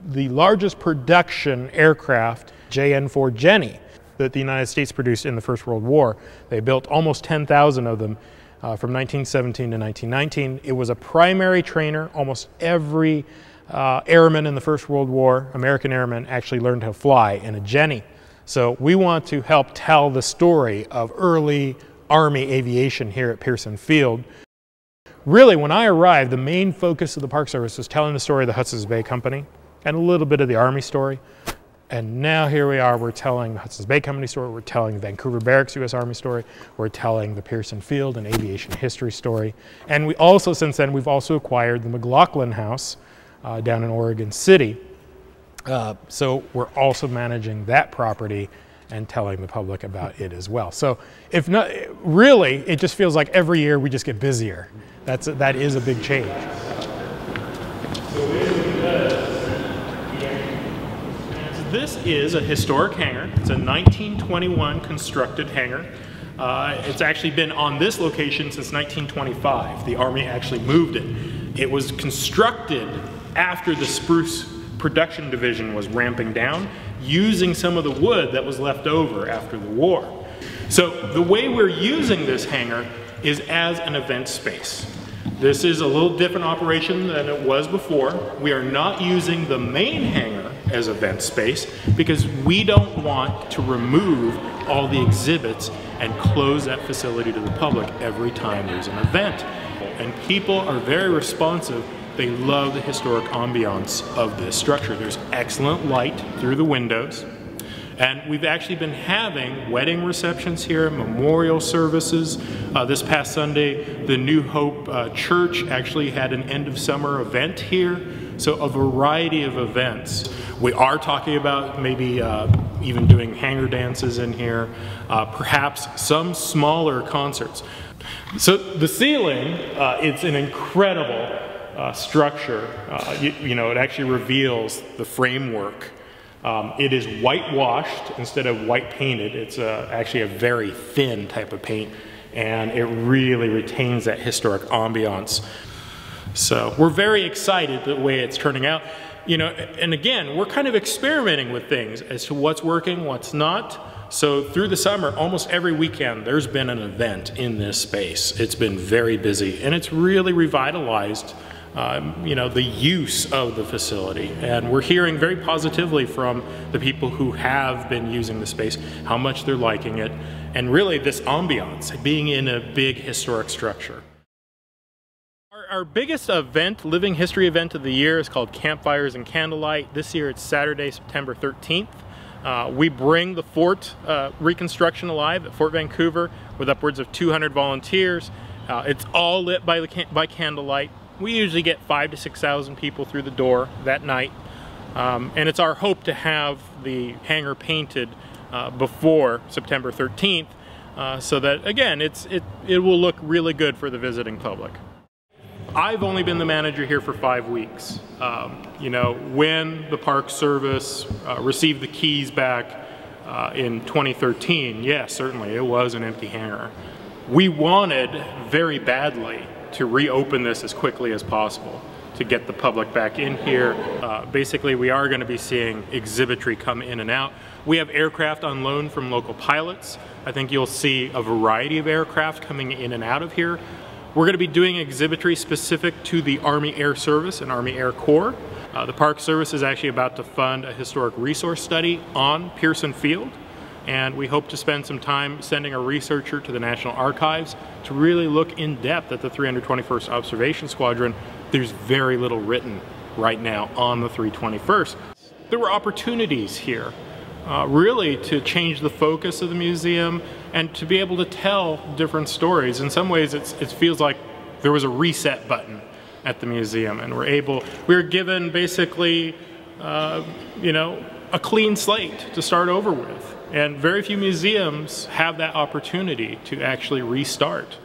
The largest production aircraft, JN-4 Jenny, that the United States produced in the First World War. They built almost 10,000 of them from 1917 to 1919. It was a primary trainer. Almost every airman in the First World War, American airman, actually learned how to fly in a Jenny. So we want to help tell the story of early Army aviation here at Pearson Field. Really, when I arrived, the main focus of the Park Service was telling the story of the Hudson's Bay Company and a little bit of the Army story. And now here we are, we're telling the Hudson's Bay Company story, we're telling the Vancouver Barracks U.S. Army story, we're telling the Pearson Field and aviation history story. And we also, since then, we've also acquired the McLaughlin House down in Oregon City. So we're also managing that property and telling the public about it as well. So if not, really, it just feels like every year we just get busier. That is a big change. This is a historic hangar. It's a 1921 constructed hangar. It's actually been on this location since 1925. The Army actually moved it. It was constructed after the spruce production division was ramping down, using some of the wood that was left over after the war. So the way we're using this hangar is as an event space. This is a little different operation than it was before. We are not using the main hangar as event space because we don't want to remove all the exhibits and close that facility to the public every time there's an event. And people are very responsive. They love the historic ambiance of this structure. There's excellent light through the windows. And we've actually been having wedding receptions here, memorial services. This past Sunday, the New Hope Church actually had an end of summer event here. So a variety of events. We are talking about maybe even doing hangar dances in here, perhaps some smaller concerts. So the ceiling, it's an incredible structure. You know, it actually reveals the framework. It is whitewashed instead of white painted. It's actually a very thin type of paint, and it really retains that historic ambiance. So we're very excited the way it's turning out. You know, and again, we're kind of experimenting with things as to what's working, what's not. So through the summer, almost every weekend, there's been an event in this space. It's been very busy, and it's really revitalized you know, the use of the facility. And we're hearing very positively from the people who have been using the space, how much they're liking it, and really this ambiance, being in a big historic structure. Our biggest event, living history event of the year, is called Campfires and Candlelight. This year it's Saturday, September 13th. We bring the fort reconstruction alive at Fort Vancouver with upwards of 200 volunteers. It's all lit by candlelight. We usually get 5,000 to 6,000 people through the door that night. And it's our hope to have the hangar painted before September 13th so that, again, it will look really good for the visiting public. I've only been the manager here for 5 weeks. You know, when the Park Service received the keys back in 2013, yes, certainly it was an empty hangar. We wanted very badly to reopen this as quickly as possible, to get the public back in here. Basically, we are going to be seeing exhibitry come in and out. We have aircraft on loan from local pilots. I think you'll see a variety of aircraft coming in and out of here. We're going to be doing exhibitry specific to the Army Air Service and Army Air Corps. The Park Service is actually about to fund a historic resource study on Pearson Field. And we hope to spend some time sending a researcher to the National Archives to really look in depth at the 321st Observation Squadron. There's very little written right now on the 321st. There were opportunities here really to change the focus of the museum and to be able to tell different stories. In some ways it feels like there was a reset button at the museum, and we're given basically you know, a clean slate to start over with. And very few museums have that opportunity to actually restart.